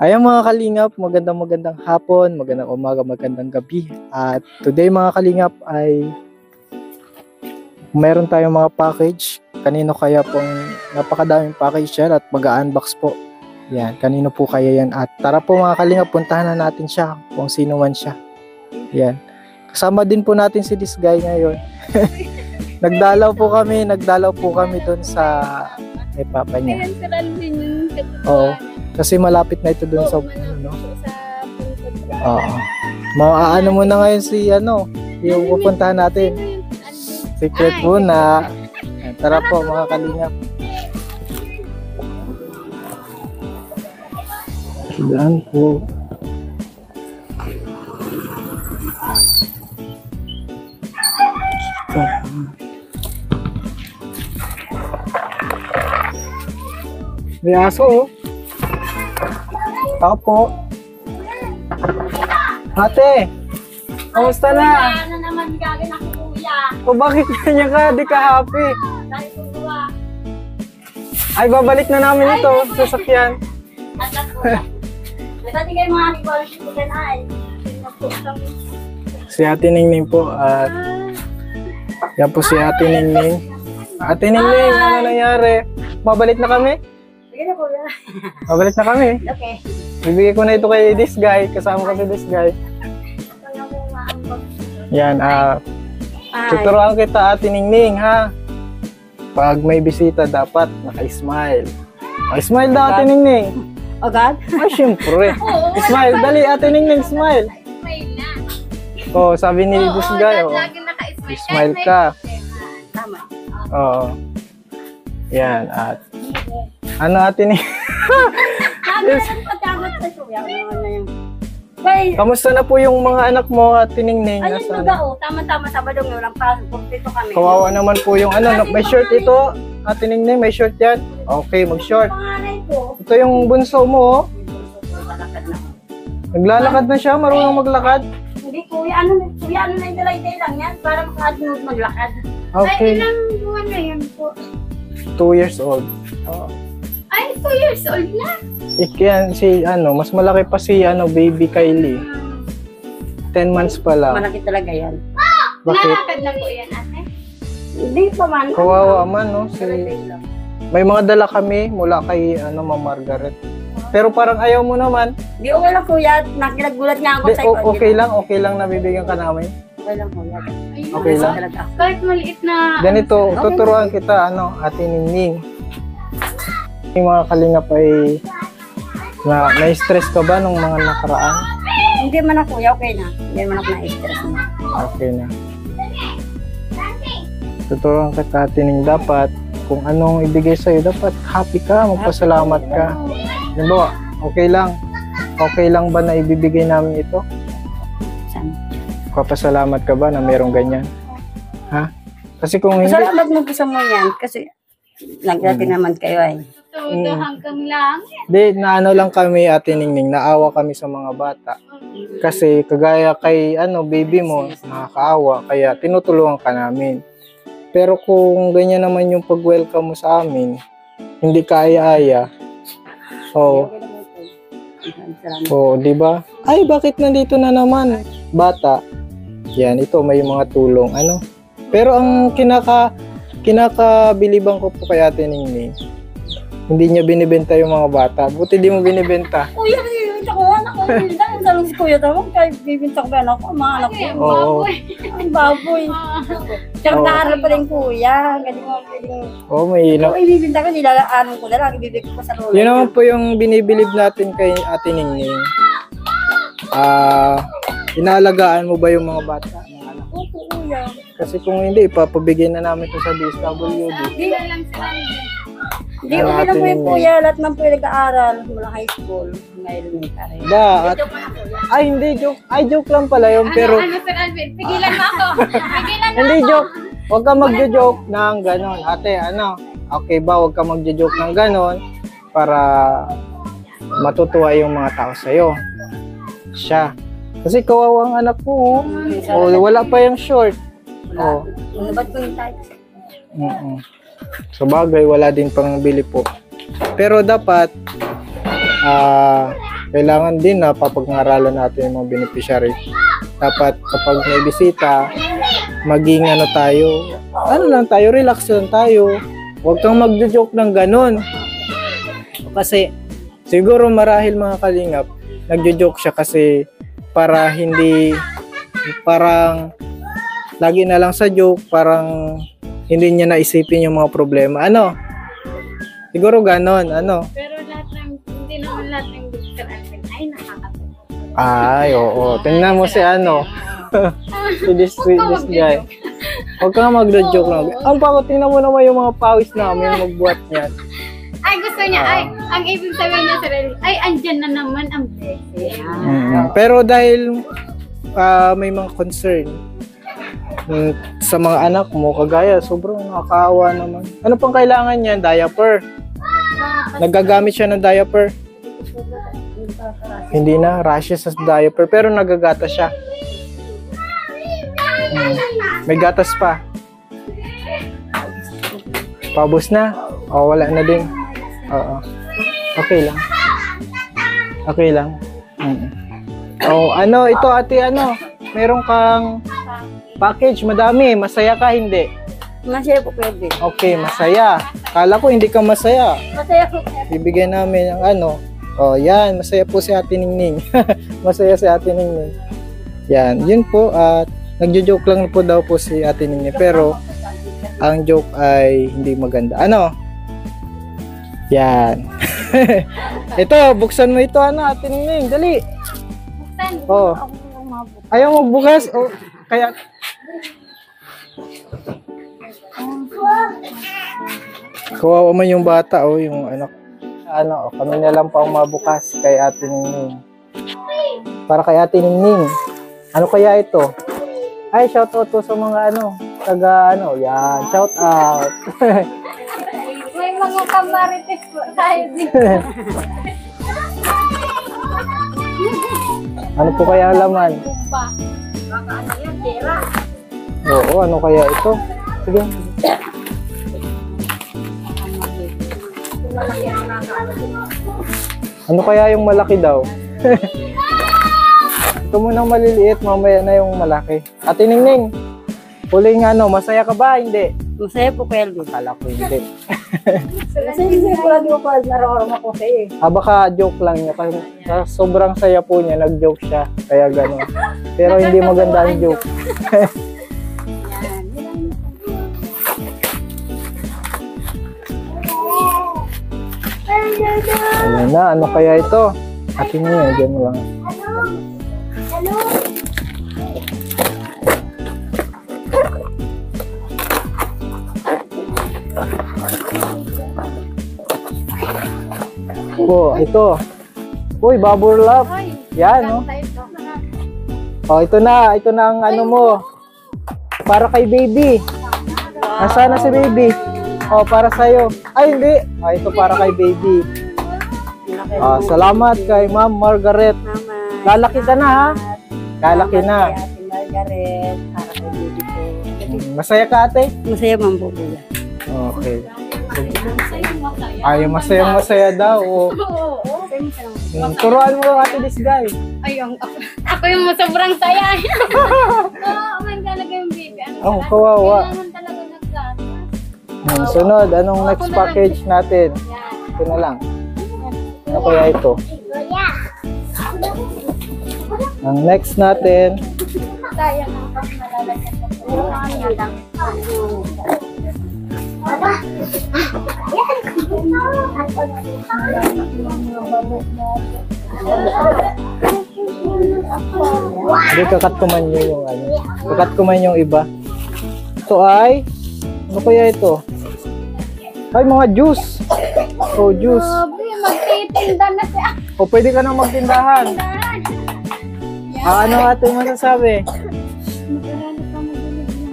Ayan mga kalingap, magandang hapon, magandang umaga, magandang gabi. At today mga kalingap ay meron tayong mga package. Kanino kaya pong napakadaming package yan at mag-unbox po. Yan, kanino po kaya yan. At tara po mga kalingap, puntahan na natin siya kung sino man siya. Yan. Kasama din po natin si this guy ngayon. Nagdalaw po kami doon sa may papa niya. Oo. Kasi malapit na ito dun sa ano. Oo. Maaano mo na ngayon si yung pupuntahan natin. Secret muna. Tara po mga kalingap. Daan po. May aso oh. Ako po. Ate, kamusta na? Ano naman gagawin ako, kuya? O bakit ganyan ka? Di ka happy? Dahil kuya. Ay, babalik na namin ito sa sasakyan. At kuya. Dati kayo mga quality ko din ay. Si Ate Ningning po at yan po si Ate Ningning. Ate Ningning, ano nangyari? Babalik na kami? Sige na kuya. Babalik na kami. Okay. Bibigay ko na ito kay this guy. Kasama ko si this guy. Yan, tuturuan kita Ate Ningning ha. Pag may bisita dapat naka-smile. Smile daw Ate Ningning. Agad? Ay, syempre. Smile, dali Ate Ningning, smile. Smile na. Oh, sabi ni this guy, Lagi naka-smile. smile ka. Tama. Oo. Yan, at ano Ate Ningning? Sabi na pagkagot sa kuya. Ano na yung... Bay, Kamusta na po yung mga anak mo Ate Ningning? ayun luga oh. Tama-tama Sabado ng walang pasok. Pumpito kami. Kawawa naman po yung may short ito. Ate Ningning, may short yan. Okay, mag-short. Panganay ko. Ito yung bunso mo, oh. Malakad na. Naglalakad na siya, marunong maglakad. Hindi kuya, ano na yung dalay-day lang yan para makadunod maglakad. Okay. Ay, ilang buwan na yan po? 2 years old. Oh. Ay, 2 years old na. Yan, mas malaki pa si baby Kylie. 10 months pa lang. Malaki talaga yan. Bakit? Nalakad na po yan, ate? Hindi pa man. Kawawa man, no? Dalay-day lang. May mga dala kami mula kay Ma'am Margaret. Pero parang ayaw mo naman. Di okay lang kuya, nakinagulat nga ako Di, sa iyo. okay lang nabibigyan ka namin. Okay lang kuya. Okay lang. Kahit maliit na... Ganito, Okay. tuturuan kita, Ate Ningning. Yung mga kalingap ay na-stress ka ba nung mga nakaraan? Hindi man ako kuya, okay na. Hindi man ako na-stress na. Okay na. Tuturuan kita, Ate Ningning, dapat kung anong ibigay sa'yo, dapat happy ka, magpasalamat ka. Diba, okay lang ba na ibibigay namin ito? Saan? Papasalamat ka ba na merong ganyan? Ha? Kasi kung hindi... Salamat mo po sa mo yan kasi nagdati naman kayo ay. Todo hanggang lang. Di, lang kami, Ate Ningning, naawa kami sa mga bata. Kasi kagaya kay baby mo, nakakaawa, kaya tinutulungan ka namin. Pero kung ganyan naman yung pag-welcome mo sa amin, hindi kaya-aya. Di ba? Ay, bakit nandito na naman? Bata. Yan, ito may mga tulong. Pero ang kinakabilibang ko po kay Ate Ningning, hindi niya binibenta yung mga bata. Buti di mo binibenta. Kuya, bibinta ko anak ko. Dahil sa si kuya tawag, kaya bibinta ko ba anak ko, mga anak ko. Oo. Ang baboy. Tsaka naaral pa rin kuya. Galing mo, galing. Oo, may Kung ibibinta ko, nilalaanan ko na lang. Ibibig ko sa roller. Yun naman po yung binibilib natin kay Ate Ningning. Inaalagaan mo ba yung mga bata? Mga anak? Opo, kuya. Kasi kung hindi, ipapabigay na namin ito sa DSWD. Hindi, okay lang po yung kuya. Lahat man po yung nag-aaral mula high school. Ngayon elementary. Hindi, joke. Ay, joke lang pala yun. Pero, Sir Alvin, pigilan mo ako. Pigilan mo. hindi joke. Huwag ka magjo-joke ng ganon. Ate, okay ba? Huwag ka magjo-joke ng ganon para matutuwa yung mga tao sa'yo. Siya. Kasi kawawang anak ko. Wala pa yung short. Ba't ko yung type? Sa bagay, wala din pang bili po. Pero dapat, kailangan din na papag-ngaralan natin yung mga beneficiary. Dapat kapag may bisita, maging ano lang tayo, relax lang tayo. Huwag kang magjo-joke ng ganun. Kasi siguro marahil mga kalingap, nagjo-joke siya kasi para hindi, parang lagi na lang sa joke, parang hindi niya naisipin yung mga problema. Ano? Siguro ganon, ano? Pero hindi naman lahat ng Dr. Alvin ay nakakatulong. Ay, oo. Tingnan mo si ano. si this guy. Huwag kang magjo-joke lang. Ang pako, tingnan mo naman yung mga pawis namin magbuhat niyan. Ay, gusto niya, ang ibig sabihin niya sa sarili, ay, andyan na naman ang blessing. Pero dahil may mga concern sa mga anak mo, kagaya, sobrang nakakaawa naman. Ano pang kailangan niyan? Diaper. Nagagamit siya ng diaper. Hindi na, rashes sa diaper, pero nagagata siya. May gatas pa. Pabos na? O, wala na din. Oo. Okay lang. Okay lang. Oh, ano, ito ate, ano? Meron kang package, madami. Masaya ka, hindi? Masaya po pwede. Okay, masaya. Kala ko hindi ka masaya. Masaya po. Bibigyan namin ng ano. Oh, yan. Masaya po si Ate Ningning. Masaya si Ate Ningning. Yan. Yun po. At nagjo-joke lang po daw po si Ate Ningning. Pero, ang joke ay hindi maganda. Ano? Yan. Ito, buksan mo ito, ano, Ate Ningning. Dali. Buksan. Oh. Ayaw mo bukas. Oh, kaya... Kawawa man yung bata, oh, yung anak. Ano, kami na lang pa mabukas kay Ate Ningning. Para kay Ate Ningning. Ano kaya ito? Ay, shout out to sa mga ano, taga ano, yan, shout out. May mga kamarites po tayo dito. Ano po kaya ang laman? Bumba. Baka ano yan, pera. Oo, ano kaya ito? Sige. Ano kaya yung malaki daw? Ito munang maliliit, mamaya na yung malaki. Ate Ningning, huling ano, masaya ka ba? Hindi. Masaya po Kuya Alvin. Kala ko hindi. Kasi hindi ko lang yung nararamdaman ko sa iyo. Baka joke lang niya. Kasi sobrang saya po niya, nag-joke siya. Kaya gano'n. Pero hindi maganda ang joke. Ayan na, ano kaya ito? Ate niya, dyan mo lang. Oh, ito. Uy, Babur Love. Yan, no? Oh, ito na ang ano mo. Para kay baby. Nasaan na si baby? Oh, para sa'yo. Ay, hindi. Ah, ito para kay baby. Salamat kay Ma'am Margaret. Lalaki ka na, ha? Lalaki na. Ate Margaret, para kay baby ko. Masaya ka, ate? Masaya man po Kuya. Okay. Ay, masaya daw. Oh. Turuan mo ate this guy. Ay, ako yung sobrang saya. Oo, man talaga yung baby. Oh, kawawa. Kailangan talaga naggatas. Sunod, anong next package natin? Ito na lang. Ano kaya ito? Ang next natin. Sayang ang pag malalagyan ko. Hindi, kakat ko man yun yung ano. Kakat ko man yung iba. Ito ay, ano kaya ito? Ay, mga juice. Oh, juice. Grabe, magtitinda na siya. O, pwede ka nang magtindahan. Ano ate masasabi?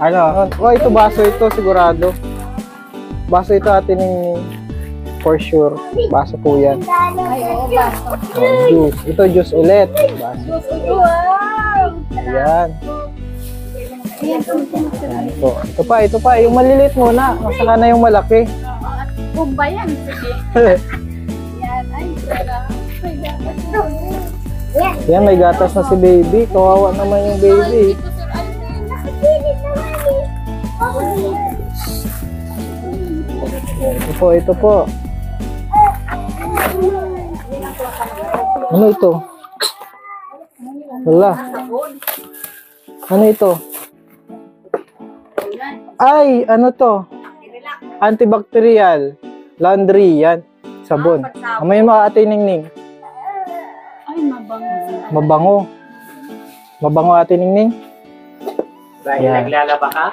Ano? Oh, ito baso ito, sigurado. Baso ito ate ni for sure. Baso po yan. Ay, oo, baso. Oh, juice. Ito juice ulit. Baso. Wow! Ayan. Ayan po. Ito pa. Yung maliliit muna. Masaka na yung malaki. Bumba yan. Sige. Yan. Ay, sarap. Ay, dapat. Yan, may gatas na si baby. Kawawa naman yung baby. Ito po, ito po. Ano ito? Wala. Ano ito? Ay, ano to? Antibacterial. Laundry, yan. Sabon. Amay mo, Ate Ningning. Ay, mabango. Mabango. Mabango, Ate Ningning. Dahil Yan. naglalaba ka?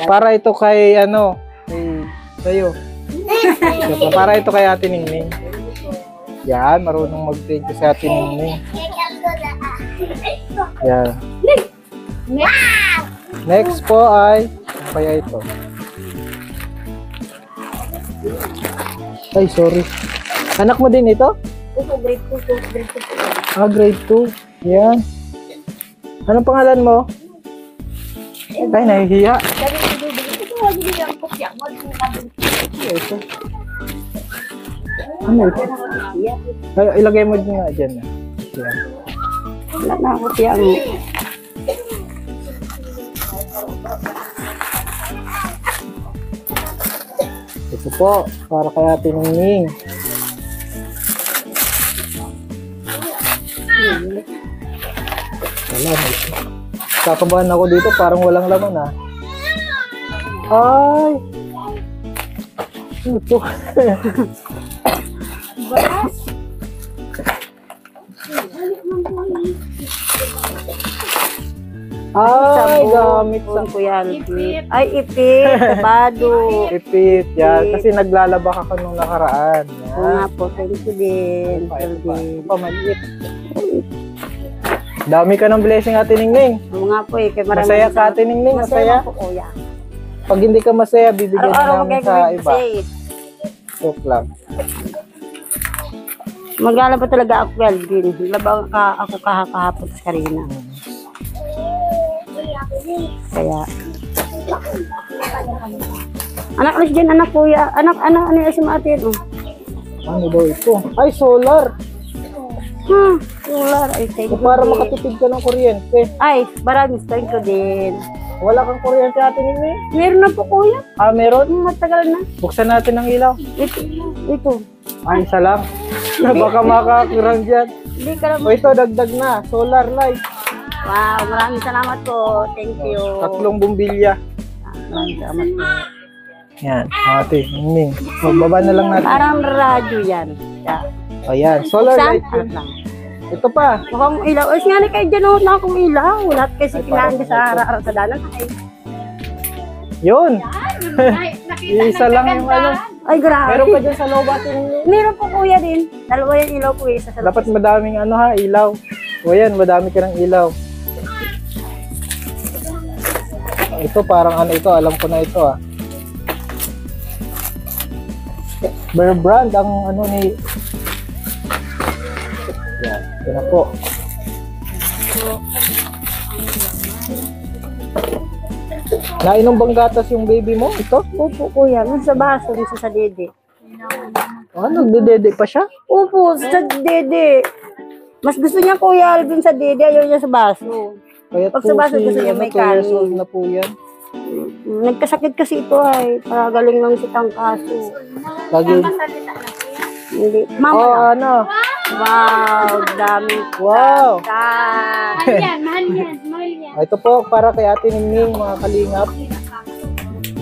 Para ito kay, ano, sa'yo. Para ito kay Ate Ningning. Yan, marunong mag-thank you sa Ate Ningning. Yan. Next po ay, ano kaya ito? Ay, sorry. Anak mo din ito? Grade 2. Ah, grade 2. Yan. Anong pangalan mo? Ay, nahihiya. Ito. Ano ito? Ay, ilagay mo din nga dyan. Yan. Wala na ako tiyang. Ito po, para kay Ate Ningning. Wala, kakabahan ako dito, parang walang laman ah. Ay! Ito. Ay, gamit sa Kuya Alvin. Ay, ipit. Tabado. ipit. Yan, kasi naglalaba ka nung nakaraan. Oo nga po. Thank you din. Alvin. Pamaliit. Dami ka ng blessing, Ate Ningning. Oo nga po eh. Kaya maraming Masaya ka, Ate Ningning? Masaya? po, kuya. Pag hindi ka masaya, bibigyan na Araw-araw namin sa iba. mag-grade Joke lang. Maglalaba talaga ako, Kuya Alvin. Laba ako kahapon sa Karina. Kaya. Anak, alis dyan, anak, kuya. Anak, ano yung asimatin? Oh. Ano daw ito? Ay, solar. Ha, solar. Ay, thank you. Para din. makatipid ka ng kuryente. Ay, maraming thank you din. Wala kang kuryente, Ate Ningning? Meron na po, kuya. Ah, meron? Matagal na. Buksan natin ang ilaw. Ito. Ay, isa lang. Baka makakurang dyan. Hindi ka lang. O ito, dagdag na. Solar light. Wow, maraming salamat po. Thank you. 3 bumbilya. Maraming salamat po. Yan, Ate Ningning. So, baba na lang natin. Parang radyo yan. Yeah. Ayan, solar light Saan? yun. Ito pa. Mukhang ilaw. Ay, nga na kayo dyan, oh, na akong ilaw. Lahat kasi kailangan sa araw sa dalan. Ay, Yun. Nakita Isa lang yung ano. ay grabe. Meron pa dyan sa loob, Ate Ningning. Meron po kuya din. Dalawa yung ilaw po isa sa Dapat madaming ano ha, ilaw. O yan, madami ka ng ilaw. Ito parang ano ito, alam ko na ito ah. Bear Brand ang ano ni... Yan, ito na po. Nainom bang gatas yung baby mo? Ito? Opo kuya, nasa baso, nasa sa dede. Ano, nagdedede pa siya? Opo, sa dede. Mas gusto niya kuya Alvin sa dede, ayaw niya sa baso. Kaya Pag sa baso gusto niya may 2 years kanin. old na po yan. Nagkasakit kasi ito ay, galing lang si Tangkaso. Lagi. Hindi. Mama Oh, lang. ano? Wow, daming Wow. kanta. Mahal yan, mahal yan, mahal yan. Ito po, para kay Ate Ningning, mga kalingap.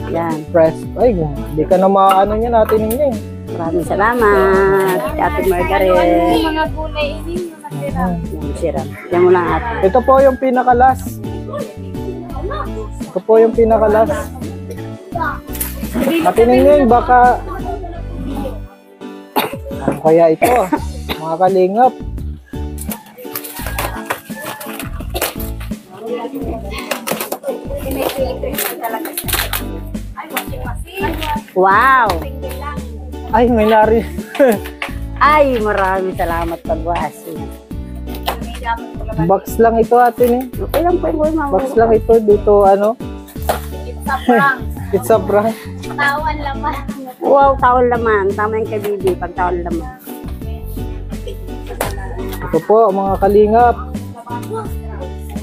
Yan. Press. Ay, hindi ka na maano niyan, Ate Ningning. Maraming salamat. Ate Yung Margaret. mga gulay, ini yung natira. Yan, siram. Yan mo lang ate. Ito po yung pinakalas. Ito po yung pinakalas. Ate Ningning, baka... Ano kaya ito? Mga kalingap. Wow! Ay, may nari. Ay, maraming salamat pagwasi. Box lang ito, Ate Ning. Okay lang po yung mama. Box lang ito. Dito, ano? It's a prank. It's a prank. Tawan laman. Wow, tawon laman. Tama yung kay Bibi, pag tawon laman. Ito po, mga kalingap.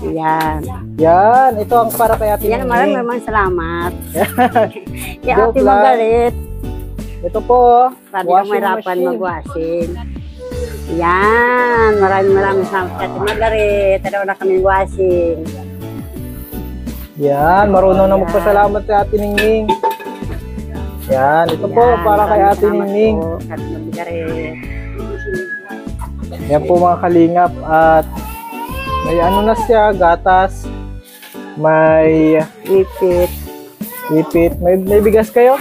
Yan. Yan, ito ang para kay Ate Yan, Ningning. maraming salamat. Kaya Joke Ate lang. Margaret. Ito po, Sabi ko washing mahirapan machine. mag-washing. Yan, maraming salamat kay Ate Margaret. Ano na kami washing. Yan, marunong na magpasalamat kay Ate Ningning. Yan, ito po, Yan, para kay maraming Ate salamat Ningning. po, Ate Margaret. Yan po mga kalingap. At may ano na siya, gatas. May Ipit. ipit. May bigas kayo?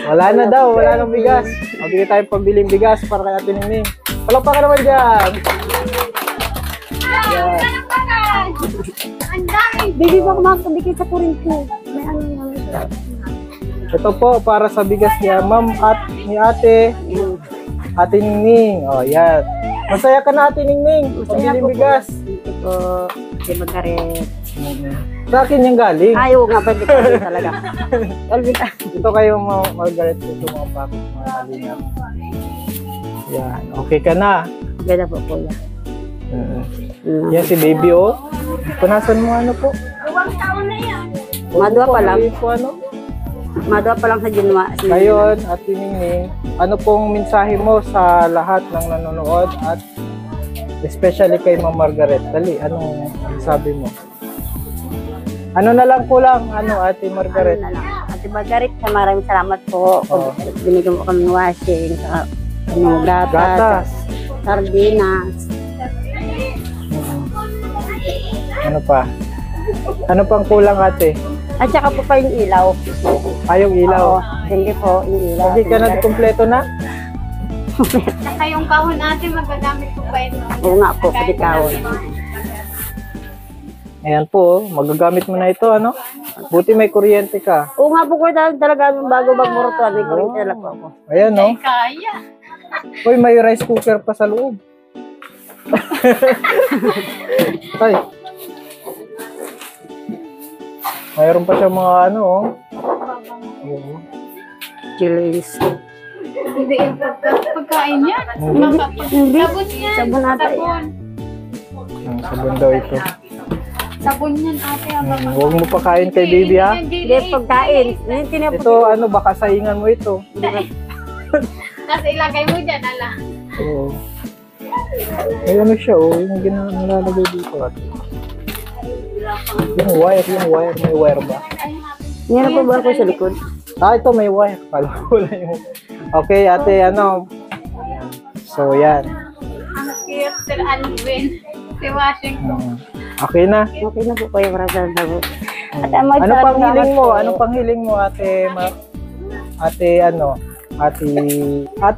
Wala na daw, wala nang bigas. Mabigay tayong pambiling bigas para kay Ate Ningning. Palakpakan naman dyan. Yan. Ang dami. Baby, baka makakabigay sa kurinto. May ano naman. Ito po, para sa bigas niya, ma'am at ni ate. Ate Ningning. O, yan. Masaya ka na, Ate Ningning. Pambiling bigas. Ito po, Ate Margaret. Sa akin yung galing. Ayaw nga, pwede ko rin talaga. Alvin, Ito kayo, Margaret. Ito mga pakit, mga kalingap. Yan. Okay ka na. ganda po po yan. Yan si baby, oh. Punasan mo ano po? 2 taon na yan. Madwa pa lang. Po, ano? Madwa pa lang sa January. Ngayon, at Ningning, ano pong mensahe mo sa lahat ng nanonood at especially kay Ma'am Margaret? Dali, anong sabi mo? Ano na lang kulang, Ate Margaret? Ano na lang. Ate Margaret, maraming salamat po. Oo. Binigyan mo kami ng washing, sa gatas, Gatas. sardinas. Ano pa? Ano pang kulang, ate? At saka po pa yung ilaw. Yung ilaw. Oo, hindi po, yung ilaw. Okay ka na, kumpleto na? Saka yung kahon natin, magagamit ko pa ito. Oo nga po, pagkakawin. Ayan po, magagamit mo na ito, ano? Buti may kuryente ka. Oo nga po ko talaga bago magmurutuan, may kuryente na po ako. Ayan, no? Kaya. Uy, may rice cooker pa sa loob. Ay. Mayroon pa siya mga ano, oh. Ayan. Chilies. Hindi yung pagkain niya. Hindi. Sabon yan. Sabon ata Sabon. Ang sabon daw ito. Sabon yan ate. Huwag mo pa kain kay baby, ha? Hindi, pagkain. Hindi na po. Ito, ano, baka saingan mo ito. Tapos ilagay mo dyan, ala. Oo. May ano siya, oh. Yung nilalagay dito, ate. Yung wire, may wire ba? Meron po ba ako sa likod? Ito may wire. Kala ko lang yung... Okay, ate, ano. Ayan. So, yan. Ang cute, Sir Alvin. Si Washington. Okay na. Okay na po kayo para sa sabo. At Ano pang hiling mo? Anong pang hiling mo, ate? Ate, ano? Ate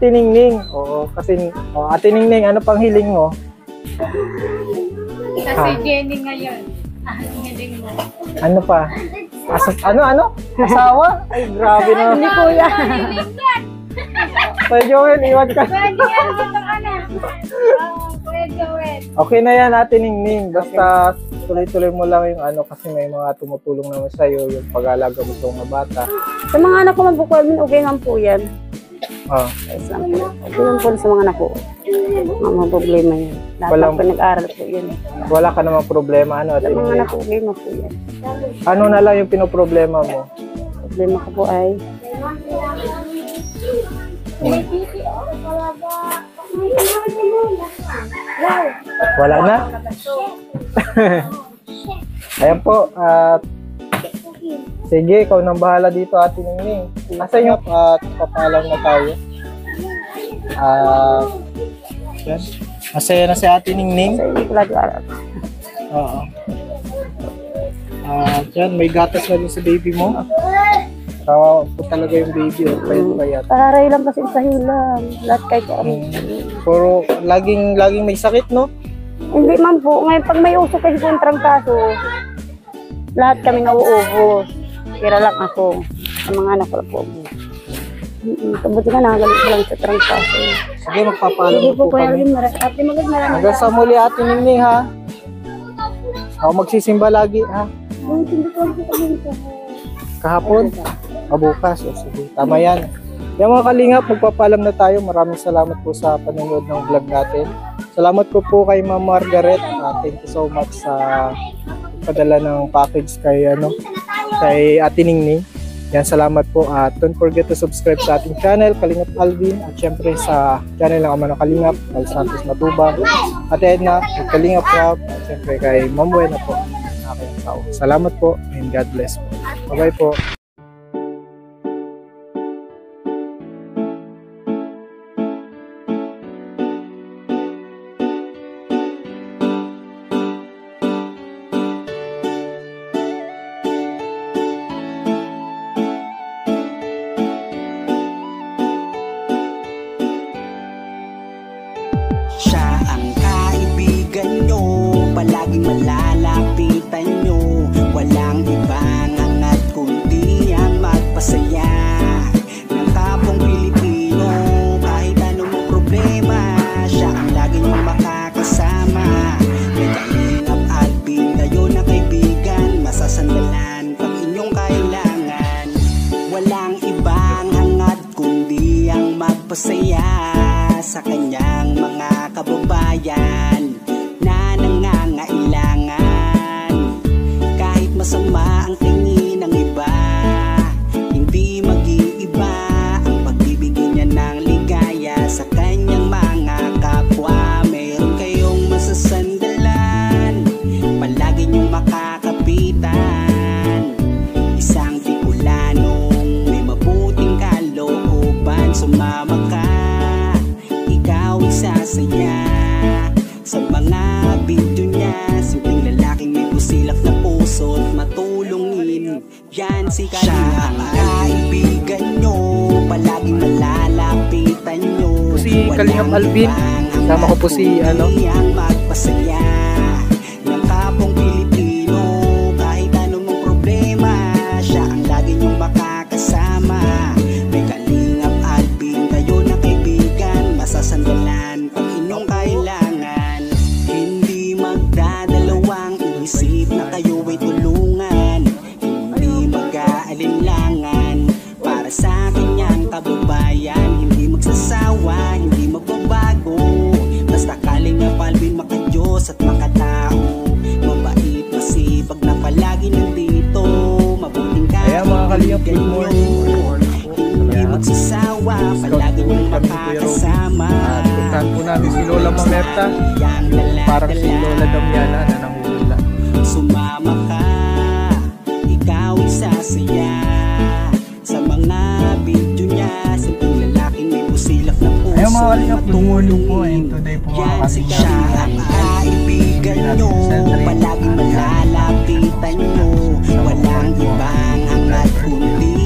Ningning. Oo, kasi... Ate Ningning, ano pang hiling mo? Kasi Jenny ngayon. Hiling mo. Ano pa? Ano? Asawa? Ay, grabe na. Hindi po yan. Hiling yan. Pwede Joel, iwan ka. Pwede yan. Ito ka na. Pwede Joel. Okay na yan, Ate Ningning. Basta tuloy-tuloy mo lang yung ano kasi may mga tumutulong naman sa'yo yung pag-alaga mo sa mga bata. Sa mga anak ko man po, okay naman po yan. Ah, Okay naman po sa mga anak ko. Mga problema yan. Lahat Walang- po nag-aaral po yan. wala ka namang problema, ano, Ate Sa mga Ningning? anak ko, okay na po yan. Ano na lang yung pinoproblema mo? Problema ko po ay Wala na? Ayan po, at sige, ikaw nang bahala dito, Ate Ningning. Nasa inyo at papalam na tayo. Yan. Masaya na si Ate Ningning. sa hindi ko lagi aral. Oo. Yan, may gatas na din sa baby mo. Kawawa po talaga yung baby. Payat. Pararay lang kasi sa hilang. Lahat kahit ano. Pero laging may sakit, no? Hindi man po. Ngayon, pag may uso kasi po yung trangkaso, lahat kami nauubos. Kira lang ako. Sa mga anak ko lang po. Kabuti ka nakagalit ko lang sa trangkaso. Sige, magpapaalam Hindi na po po kuya kami. Alvin, ate maraming Hanggang sa muli, Ate Ningning, ha? Ako magsisimba lagi, ha? Hindi ko lang po kami ito. Kahapon? Bukas. O sige, tama yan. Yung mga kalingap, magpapaalam na tayo. Maraming salamat po sa panonood ng vlog natin. Salamat po kay Ma'am Margaret. Thank you so much sa padala ng package kay Ate Ningning. Yan, salamat po. At don't forget to subscribe sa ating channel, Kalingap Alvin. At syempre sa channel ng Ama ng Kalingap, Al Santos Matubang, Ate Edna, Kalingap Rap, at syempre kay Ma'am Buena po. Salamat po and God bless po. Bye-bye po. Siya ang kaibigan nyo, palaging malalapitan nyo. Walang ibang angat kundi ang magpasaya ng kapong Pilipino. Kahit anong problema, siya ang lagi nyong makakasama. May Kalingap Alvin, kayo na kaibigan, masasandalan pag inyong kailangan. Walang ibang hangat kundi ang magpasaya sa kanyang mga kababayan na nangangailangan. Kahit masama ang tingin ng iba, hindi mag-iiba ang pagbibigay niya ng ligaya sa kanyang mga kapwa. Meron kayong masasandalan, palagi niyong makakapitan. Isang Bicolanong may mabuting kalooban, sumama ka, sasaya sa mga video niya. Simpleng lalaking may busilak na puso at matulungin. Yan si Kalingap. Siya ang kaibigan nyo, palaging malalapitan nyo. Si Kalingap Alvin, kasama ko po si magpasaya ng kapong Pilipino. Kahit anong problema, siya ang lagi nyong makakasama. May Kalingap Alvin, kayo na kaibigan, masasandalan pag inyong kailangan. Hindi magdadalawang isip na kayo ay tulungan. Hindi mag-aalinlangan para sa kanyang kababayan. Hindi magsasawa, hindi magbabago. Basta Kalingap Alvin, maka-Diyos at makatao. Mabait, masipag na palagi nandito. Mabuting Ayan mga Kalingap, good morning. Hindi magsasawa, palagi niyong makakasama. Puntahan po namin si Lola Mamerta. Parang si Lola Damiana na nanguhula. Sumama ka, ikaw isasaya sa mga video niya. Simpleng lalaking may busilak na puso. Ayan mga Kalingap, good morning po. And today po mga Yan si Kalingap, siya ang kaibigan nyo, palaging malalapitan nyo. Walang ibang hangat kundi